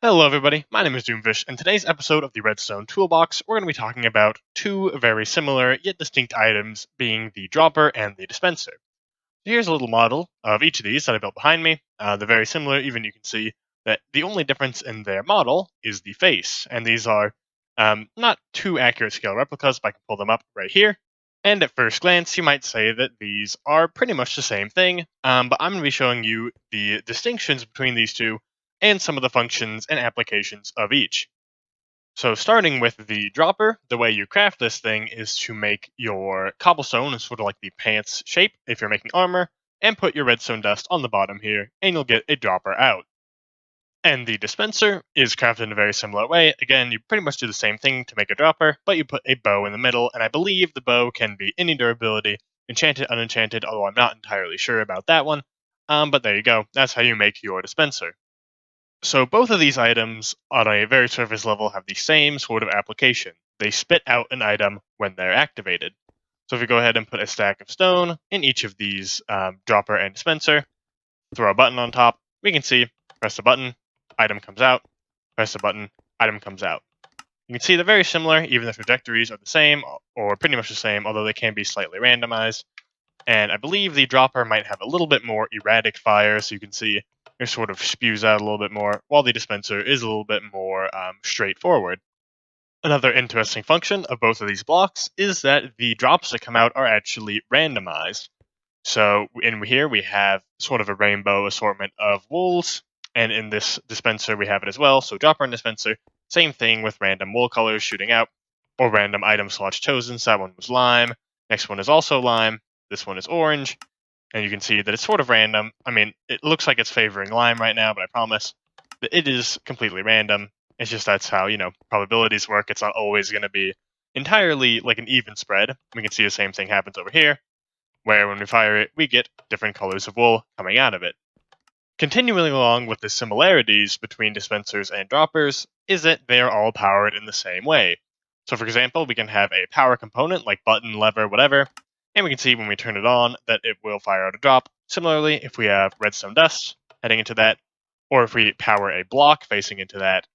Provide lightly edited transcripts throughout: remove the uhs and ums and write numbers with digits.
Hello everybody, my name is Doomfish, and today's episode of the Redstone Toolbox, we're going to be talking about two very similar yet distinct items, being the dropper and the dispenser. Here's a little model of each of these that I built behind me. They're very similar, even you can see that the only difference in their model is the face, and these are not too accurate scale replicas, but I can pull them up right here. And at first glance, you might say that these are pretty much the same thing, but I'm going to be showing you the distinctions between these two and some of the functions and applications of each. So starting with the dropper, the way you craft this thing is to make your cobblestone sort of like the pants shape if you're making armor, and put your redstone dust on the bottom here, and you'll get a dropper out. And the dispenser is crafted in a very similar way. Again, you pretty much do the same thing to make a dropper, but you put a bow in the middle, and I believe the bow can be any durability, enchanted, unenchanted, although I'm not entirely sure about that one. But there you go, that's how you make your dispenser. So both of these items on a very surface level have the same sort of application. They spit out an item when they're activated. So if we go ahead and put a stack of stone in each of these dropper and dispenser, throw a button on top, we can see, press the button, item comes out, press the button, item comes out. You can see they're very similar, even the trajectories are the same, or pretty much the same, although they can be slightly randomized. And I believe the dropper might have a little bit more erratic fire, so you can see it sort of spews out a little bit more, while the dispenser is a little bit more straightforward. Another interesting function of both of these blocks is that the drops that come out are actually randomized. So in here we have sort of a rainbow assortment of wools, and in this dispenser we have it as well. So dropper and dispenser, same thing with random wool colors shooting out, or random item slots chosen. So that one was lime, next one is also lime, this one is orange, and you can see that it's sort of random. I mean, it looks like it's favoring lime right now, but I promise that it is completely random. It's just that's how, probabilities work. It's not always going to be entirely like an even spread. We can see the same thing happens over here, where when we fire it, we get different colors of wool coming out of it. Continuing along with the similarities between dispensers and droppers is that they are all powered in the same way. So for example, we can have a power component like button, lever, whatever, and we can see when we turn it on that it will fire out a drop. Similarly, if we have redstone dust heading into that, or if we power a block facing into that,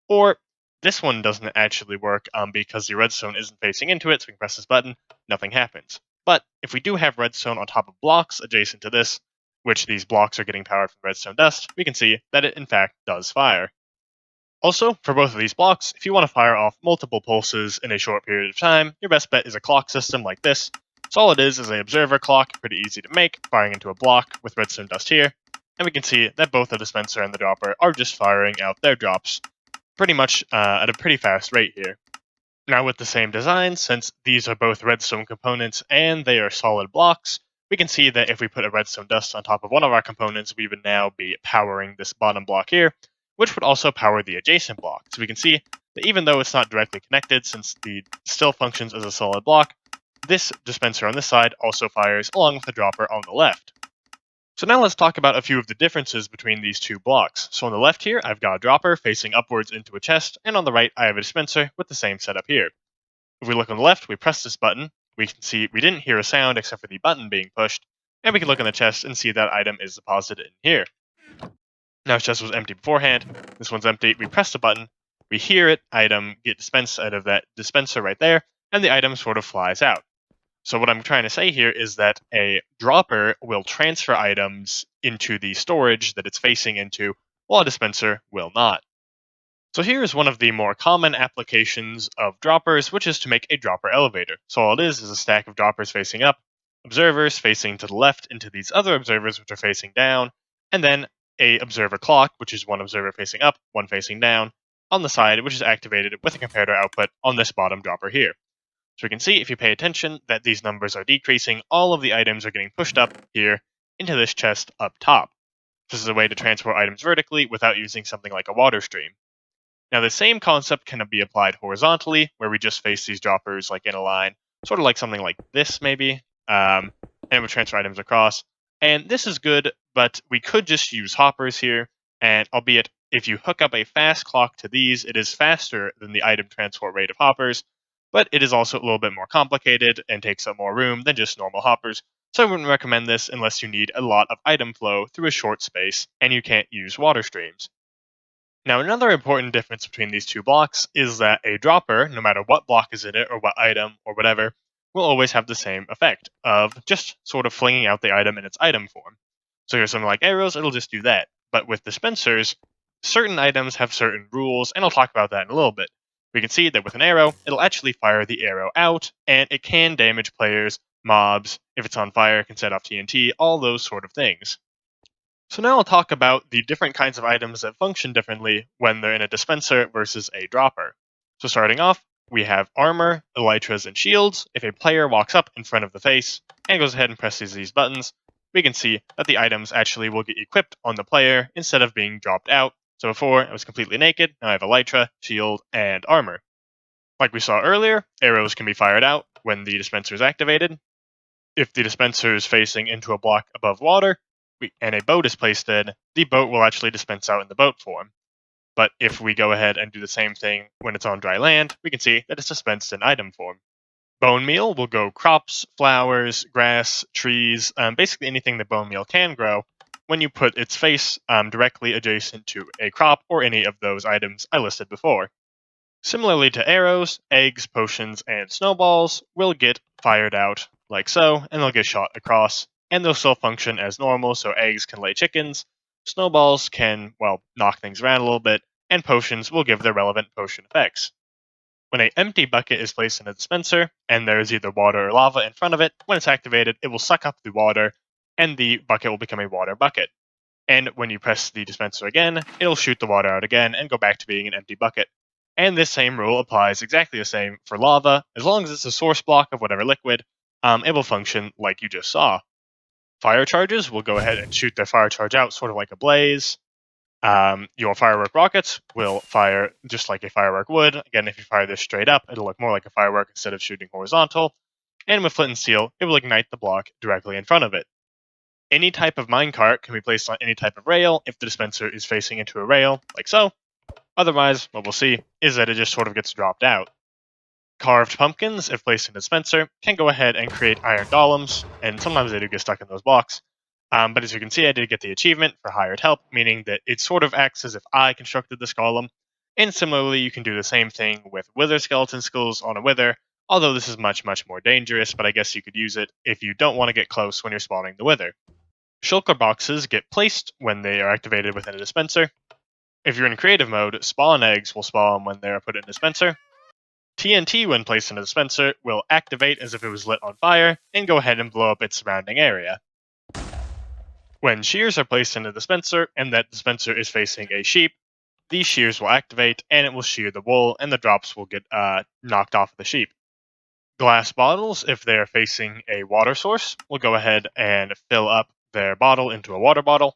or this one doesn't actually work because the redstone isn't facing into it, so we can press this button, nothing happens. But if we do have redstone on top of blocks adjacent to this, which these blocks are getting powered from redstone dust, we can see that it in fact does fire. Also, for both of these blocks, if you want to fire off multiple pulses in a short period of time, your best bet is a clock system like this. So all it is an observer clock, pretty easy to make, firing into a block with redstone dust here, and we can see that both the dispenser and the dropper are just firing out their drops pretty much at a pretty fast rate here. Now with the same design, since these are both redstone components and they are solid blocks, we can see that if we put a redstone dust on top of one of our components, we would now be powering this bottom block here, which would also power the adjacent block. So we can see that even though it's not directly connected, since the still functions as a solid block, this dispenser on this side also fires along with the dropper on the left. So now let's talk about a few of the differences between these two blocks. So on the left here, I've got a dropper facing upwards into a chest, and on the right, I have a dispenser with the same setup here. If we look on the left, we press this button, we can see we didn't hear a sound except for the button being pushed, and we can look in the chest and see that item is deposited in here. Now the chest was empty beforehand, this one's empty, we press the button, we hear it, item get dispensed out of that dispenser right there, and the item sort of flies out. So what I'm trying to say here is that a dropper will transfer items into the storage that it's facing into, while a dispenser will not. So here is one of the more common applications of droppers, which is to make a dropper elevator. So all it is a stack of droppers facing up, observers facing to the left into these other observers which are facing down, and then a observer clock, which is one observer facing up, one facing down, on the side, which is activated with a comparator output on this bottom dropper here. So we can see, if you pay attention, that these numbers are decreasing. All of the items are getting pushed up here into this chest up top. This is a way to transport items vertically without using something like a water stream. Now the same concept can be applied horizontally, where we just face these droppers like in a line, sort of like something like this maybe, and we transfer items across. And this is good, but we could just use hoppers here, and albeit if you hook up a fast clock to these, it is faster than the item transport rate of hoppers, but it is also a little bit more complicated and takes up more room than just normal hoppers, so I wouldn't recommend this unless you need a lot of item flow through a short space and you can't use water streams. Now, another important difference between these two blocks is that a dropper, no matter what block is in it or what item or whatever, will always have the same effect of just sort of flinging out the item in its item form. So here's something like arrows, it'll just do that. But with dispensers, certain items have certain rules, and I'll talk about that in a little bit. We can see that with an arrow, it'll actually fire the arrow out, and it can damage players, mobs, if it's on fire, it can set off TNT, all those sort of things. So now I'll talk about the different kinds of items that function differently when they're in a dispenser versus a dropper. So starting off, we have armor, elytras, and shields. If a player walks up in front of the face and goes ahead and presses these buttons, we can see that the items actually will get equipped on the player instead of being dropped out. So before, I was completely naked, now I have elytra, shield, and armor. Like we saw earlier, arrows can be fired out when the dispenser is activated. If the dispenser is facing into a block above water, and a boat is placed in, the boat will actually dispense out in the boat form. But if we go ahead and do the same thing when it's on dry land, we can see that it's dispensed in item form. Bone meal will go crops, flowers, grass, trees, basically anything that bone meal can grow when you put its face directly adjacent to a crop or any of those items I listed before. Similarly to arrows, eggs, potions, and snowballs will get fired out like so, and they'll get shot across, and they'll still function as normal, so eggs can lay chickens, snowballs can, well, knock things around a little bit, and potions will give their relevant potion effects. When an empty bucket is placed in a dispenser, and there is either water or lava in front of it, when it's activated, it will suck up the water, and the bucket will become a water bucket. And when you press the dispenser again, it'll shoot the water out again and go back to being an empty bucket. And this same rule applies exactly the same for lava. As long as it's a source block of whatever liquid, it will function like you just saw. Fire charges will go ahead and shoot their fire charge out sort of like a blaze. Your firework rockets will fire just like a firework would. Again, if you fire this straight up, it'll look more like a firework instead of shooting horizontal. And with flint and steel, it will ignite the block directly in front of it. Any type of minecart can be placed on any type of rail if the dispenser is facing into a rail, like so. Otherwise, what we'll see is that it just sort of gets dropped out. Carved pumpkins, if placed in a dispenser, can go ahead and create iron golems, and sometimes they do get stuck in those blocks. But as you can see, I did get the achievement for hired help, meaning that it sort of acts as if I constructed this golem. And similarly, you can do the same thing with wither skeleton skulls on a wither, although this is much, much more dangerous, but I guess you could use it if you don't want to get close when you're spawning the wither. Shulker boxes get placed when they are activated within a dispenser. If you're in creative mode, spawn eggs will spawn when they are put in a dispenser. TNT, when placed in a dispenser, will activate as if it was lit on fire and go ahead and blow up its surrounding area. When shears are placed in a dispenser and that dispenser is facing a sheep, these shears will activate and it will shear the wool and the drops will get knocked off of the sheep. Glass bottles, if they are facing a water source, will go ahead and fill up their bottle into a water bottle.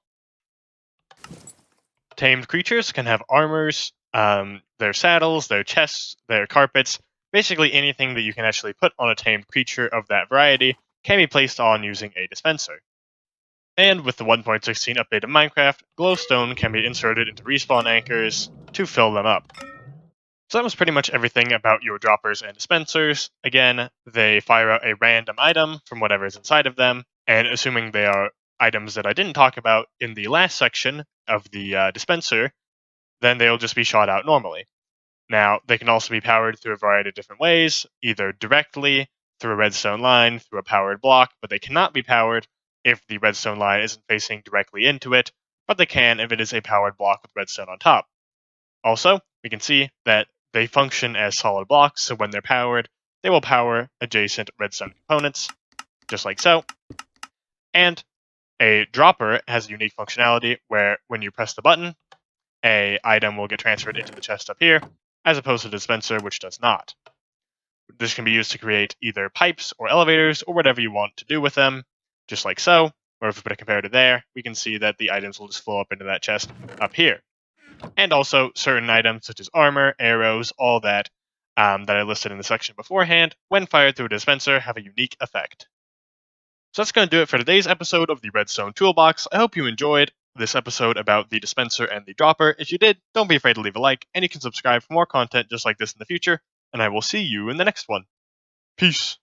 Tamed creatures can have armors, their saddles, their chests, their carpets, basically anything that you can actually put on a tamed creature of that variety can be placed on using a dispenser. And with the 1.16 update of Minecraft, glowstone can be inserted into respawn anchors to fill them up. So that was pretty much everything about your droppers and dispensers. Again, they fire out a random item from whatever is inside of them, and assuming they are items that I didn't talk about in the last section of the dispenser, then they'll just be shot out normally. Now, they can also be powered through a variety of different ways, either directly, through a redstone line, through a powered block, but they cannot be powered if the redstone line isn't facing directly into it, but they can if it is a powered block with redstone on top. Also, we can see that they function as solid blocks, so when they're powered, they will power adjacent redstone components, just like so. And a dropper has a unique functionality where when you press the button, a item will get transferred into the chest up here, as opposed to the dispenser, which does not. This can be used to create either pipes or elevators or whatever you want to do with them, just like so. Or if we put a comparator there, we can see that the items will just flow up into that chest up here. And also certain items such as armor, arrows, all that that I listed in the section beforehand, when fired through a dispenser, have a unique effect. So that's going to do it for today's episode of the Redstone Toolbox. I hope you enjoyed this episode about the dispenser and the dropper. If you did, don't be afraid to leave a like, and you can subscribe for more content just like this in the future, and I will see you in the next one. Peace.